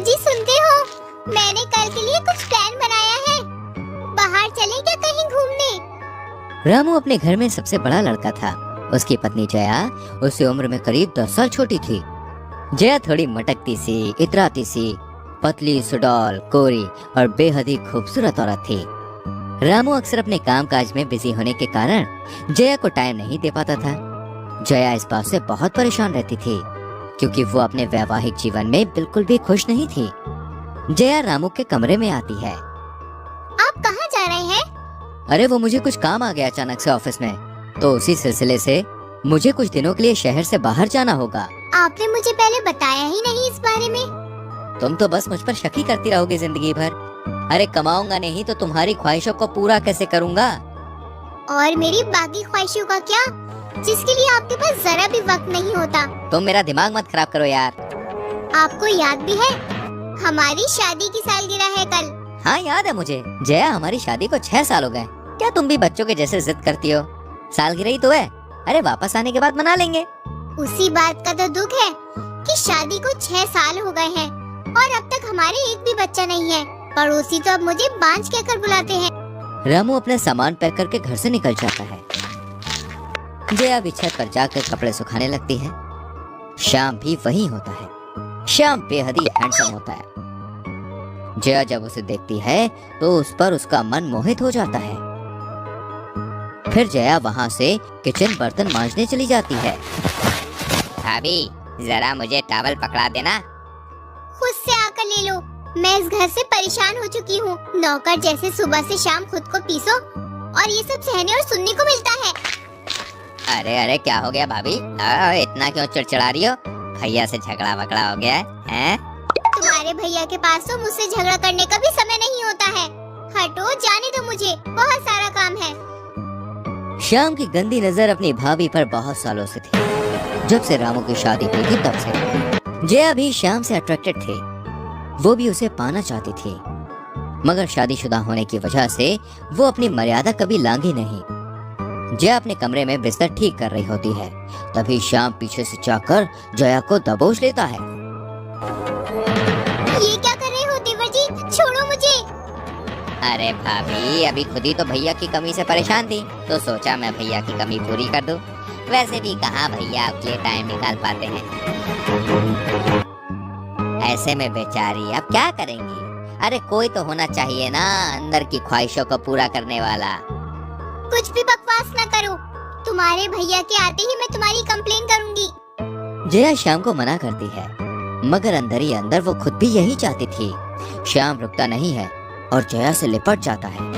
जी सुनते हो, मैंने कल के लिए कुछ प्लान बनाया है। बाहर चलें क्या कहीं घूमने? रामू अपने घर में सबसे बड़ा लड़का था। उसकी पत्नी जया उससे उम्र में करीब 10 साल छोटी थी। जया थोड़ी मटकती सी, इतराती सी, पतली, सुडौल, कोरी और बेहद ही खूबसूरत औरत थी। रामू अक्सर अपने कामकाज में बिजी होने के कारण जया को टाइम नहीं दे पाता था। जया इस बात से बहुत परेशान रहती थी क्योंकि वो अपने वैवाहिक जीवन में बिल्कुल भी खुश नहीं थी। जया रामू के कमरे में आती है। आप कहाँ जा रहे हैं? अरे वो मुझे कुछ काम आ गया अचानक से ऑफिस में, तो उसी सिलसिले से मुझे कुछ दिनों के लिए शहर से बाहर जाना होगा। आपने मुझे पहले बताया ही नहीं इस बारे में। तुम तो बस मुझ पर शक ही करती रहोगी जिंदगी भर। अरे कमाऊंगा नहीं तो तुम्हारी ख्वाहिशों को पूरा कैसे करूंगा? और मेरी बाकी ख्वाहिशों का क्या, जिसके लिए आपके पास जरा भी वक्त नहीं होता? तुम मेरा दिमाग मत खराब करो यार। आपको याद भी है हमारी शादी की सालगिरह है कल। हाँ याद है मुझे। जया, हमारी शादी को 6 साल हो गए। क्या तुम भी बच्चों के जैसे जिद करती हो? सालगिरह ही तो है। अरे वापस आने के बाद मना लेंगे। उसी बात का तो दुख है कि शादी को 6 साल हो गए हैं और अब तक हमारे एक भी बच्चा नहीं है। पड़ोसी तो अब मुझे बांझ कहकर बुलाते हैं। रामू अपना सामान पैक करके घर से निकल जाता है। जया भी छत पर जाकर कपड़े सुखाने लगती है। श्याम भी वहीं होता है। श्याम बेहद ही हैंडसम होता है। जया जब उसे देखती है तो उस पर उसका मन मोहित हो जाता है। फिर जया वहाँ से किचन बर्तन मांजने चली जाती है। भाभी, जरा मुझे टॉवल पकड़ा देना। खुद से आकर ले लो। मैं इस घर से परेशान हो चुकी हूँ। नौकर जैसे सुबह से शाम खुद को पीसो और ये सब सहने और सुनने को मिलता है। अरे अरे क्या हो गया भाभी? इतना क्यों चिड़चिड़ा रही हो? भैया से झगड़ा वगड़ा हो गया है? तुम्हारे भैया के पास तो मुझसे झगड़ा करने का भी समय नहीं होता है। हटो, जाने दो मुझे, बहुत सारा काम है। श्याम की गंदी नजर अपनी भाभी पर बहुत सालों से थी। जब से रामू की शादी हुई थी तब से जया भी श्याम से अट्रैक्टेड थी। वो भी उसे पाना चाहती थी, मगर शादीशुदा होने की वजह से वो अपनी मर्यादा कभी लांघी नहीं। जया अपने कमरे में बिस्तर ठीक कर रही होती है, तभी श्याम पीछे से जाकर जया को दबोच लेता है। ये क्या कर रहे हो देवर जी? छोड़ो मुझे। अरे भाभी, अभी खुद ही तो भैया की कमी से परेशान थी, तो सोचा मैं भैया की कमी पूरी कर दूं। वैसे भी कहाँ भैया आपके लिए टाइम निकाल पाते हैं। ऐसे में बेचारी अब क्या करेंगी? अरे कोई तो होना चाहिए ना अंदर की ख्वाहिशों को पूरा करने वाला। कुछ भी बकवास न करो। तुम्हारे भैया के आते ही मैं तुम्हारी कंप्लेन करूंगी। जया श्याम को मना करती है, मगर अंदर ही अंदर वो खुद भी यही चाहती थी। श्याम रुकता नहीं है और जया से लिपट जाता है।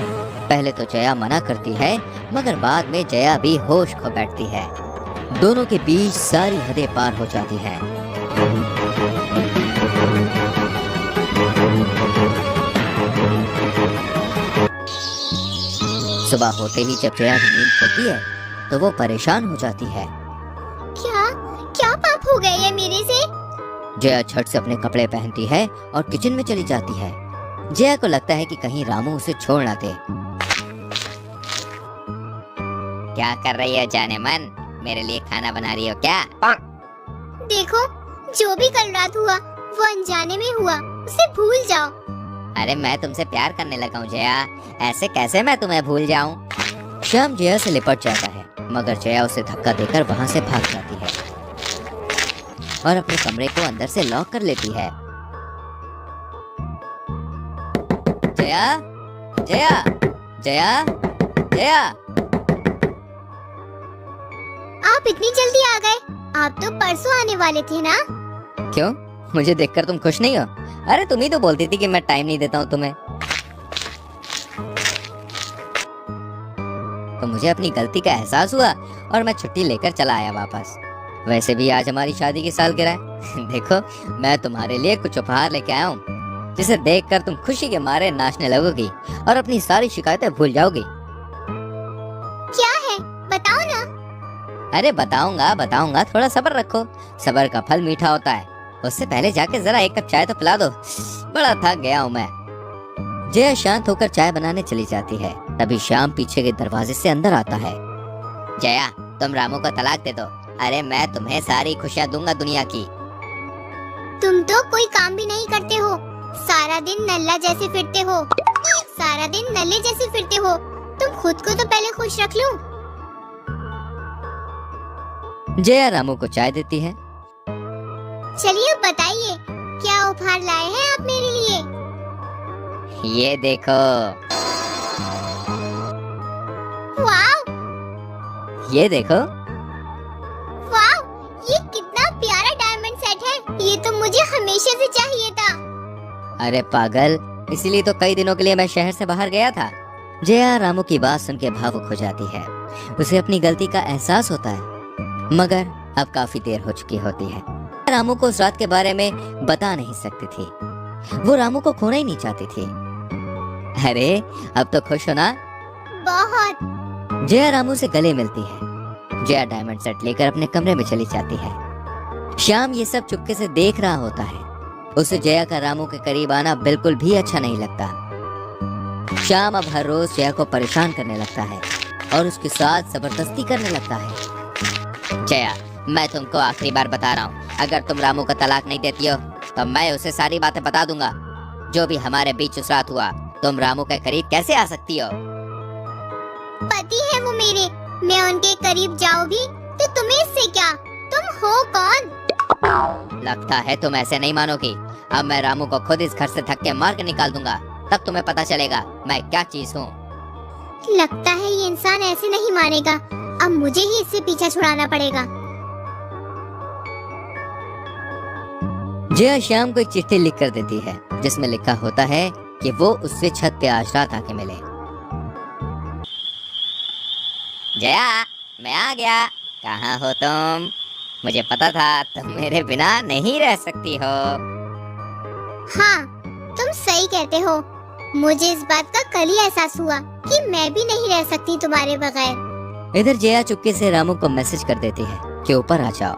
पहले तो जया मना करती है, मगर बाद में जया भी होश खो बैठती है। दोनों के बीच सारी हदें पार हो जाती हैं। सुबह होते ही जब जया की नींद खुलती है तो वो परेशान हो जाती है। क्या क्या पाप हो गया है मेरे से? जया झट से अपने कपड़े पहनती है और किचन में चली जाती है। जया को लगता है कि कहीं रामू उसे छोड़ ना दे। क्या कर रही है जाने मन? मेरे लिए खाना बना रही हो क्या? देखो, जो भी कल रात हुआ वो अनजाने में हुआ, उसे भूल जाओ। अरे मैं तुमसे प्यार करने लगा हूँ जया, ऐसे कैसे मैं तुम्हें भूल जाऊँ? श्याम जया से लिपट जाता है, मगर जया उसे धक्का देकर वहाँ से भाग जाती है और अपने कमरे को अंदर से लॉक कर लेती है। जया, जया, जया, जया। आप इतनी जल्दी आ गए? आप तो परसों आने वाले थे ना? क्यों, मुझे देखकर तुम खुश नहीं हो? अरे तुम ही तो बोलती थी कि मैं टाइम नहीं देता हूँ तुम्हें। तो मुझे अपनी गलती का एहसास हुआ और मैं छुट्टी लेकर चला आया वापस। वैसे भी आज हमारी शादी की सालगिरह है। देखो, मैं तुम्हारे लिए कुछ उपहार लेके आया हूँ, जिसे देखकर तुम खुशी के मारे नाचने लगोगी और अपनी सारी शिकायतें भूल जाओगी। क्या है, बताओ ना। अरे बताऊंगा बताऊंगा, थोड़ा सब्र रखो। सब्र का फल मीठा होता है। उससे पहले जाके जरा एक कप चाय तो पिला दो, बड़ा थक गया हूँ मैं। जया शांत होकर चाय बनाने चली जाती है। तभी श्याम पीछे के दरवाजे से अंदर आता है। जया, तुम रामू को तलाक दे दो। अरे मैं तुम्हें सारी खुशियाँ दूंगा दुनिया की। तुम तो कोई काम भी नहीं करते हो, सारा दिन नल्ला जैसे फिरते हो, सारा दिन नल्ले जैसे फिरते हो। तुम खुद को तो पहले खुश रख लो। जया रामू को चाय देती है। चलिए बताइए, क्या उपहार लाए हैं आप मेरे लिए? ये देखो। वाव, ये देखो। वाव, ये कितना प्यारा डायमंड सेट है। ये तो मुझे हमेशा से चाहिए था। अरे पागल, इसीलिए तो कई दिनों के लिए मैं शहर से बाहर गया था। जया रामू की बात सुन के भावुक हो जाती है। उसे अपनी गलती का एहसास होता है, मगर अब काफी देर हो चुकी होती है। रामू को उस रात के बारे में बता नहीं सकती थी। वो रामू को खोना ही नहीं चाहती थी। अरे अब तो खुश हो ना? बहुत। जया रामू से गले मिलती है। जया डायमंड सेट लेकर अपने कमरे में चली जाती है। श्याम ये सब चुपके से देख रहा होता है। उसे जया का रामू के करीब आना बिल्कुल भी अच्छा नहीं लगता। श्याम अब हर रोज जया को परेशान करने लगता है और उसके साथ जबरदस्ती करने लगता है। जया, मैं तुमको आखिरी बार बता रहा हूँ, अगर तुम रामू का तलाक नहीं देती हो तो मैं उसे सारी बातें बता दूंगा। जो भी हमारे बीच उस रात हुआ, तुम रामू के करीब कैसे आ सकती हो? पति है वो मेरे, मैं उनके करीब जाऊं भी तो तुम्हें इससे क्या? तुम हो कौन? लगता है तुम ऐसे नहीं मानोगी। अब मैं रामू को खुद इस घर से धक्के मार के निकाल दूंगा, तब तुम्हें पता चलेगा मैं क्या चीज हूँ। लगता है ये इंसान ऐसे नहीं मानेगा। अब मुझे ही इससे पीछा छुड़ाना पड़ेगा। जया श्याम को एक चिट्ठी लिख कर देती है, जिसमें लिखा होता है कि वो उससे छत पे आज रात आके मिले। जया, मैं आ गया। कहाँ हो तुम? मुझे पता था तुम मेरे बिना नहीं रह सकती हो। हाँ, तुम सही कहते हो। मुझे इस बात का कल ही एहसास हुआ कि मैं भी नहीं रह सकती तुम्हारे बगैर। इधर जया चुपके से रामू को मैसेज कर देती है कि ऊपर आ जाओ।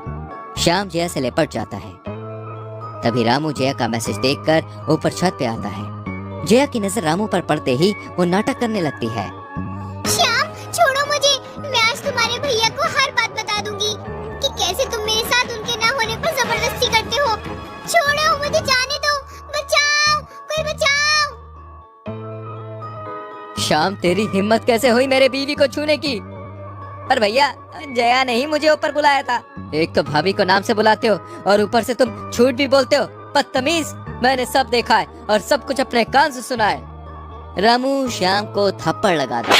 श्याम जया से लिपट जाता है। तभी रामू जया का मैसेज देखकर ऊपर छत पे आता है। जया की नजर रामू पर पड़ते ही वो नाटक करने लगती है। श्याम, छोड़ो मुझे। मैं आज तुम्हारे भैया को हर बात बता दूंगी कि कैसे तुम मेरे साथ उनके ना होने पर जबरदस्ती करते हो। छोड़ो मुझे, जाने दो। बचाओ, कोई बचाओ। श्याम, तेरी हिम्मत कैसे हुई मेरे बीवी को छूने की? पर भैया, जया ने ही मुझे ऊपर बुलाया था। एक तो भाभी को नाम से बुलाते हो और ऊपर से तुम झूठ भी बोलते हो। बदतमीज, मैंने सब देखा है और सब कुछ अपने कान से सुना है। रामू श्याम को थप्पड़ लगा दे।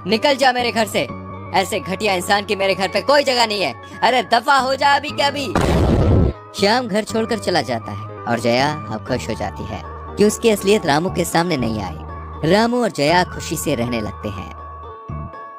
निकल जा मेरे घर से। ऐसे घटिया इंसान की मेरे घर पे कोई जगह नहीं है। अरे दफा हो जा अभी क्या अभी। श्याम घर छोड़कर चला जाता है और जया अब खुश हो जाती है कि उसकी असलियत रामू के सामने नहीं आई। रामू और जया खुशी से रहने लगते हैं।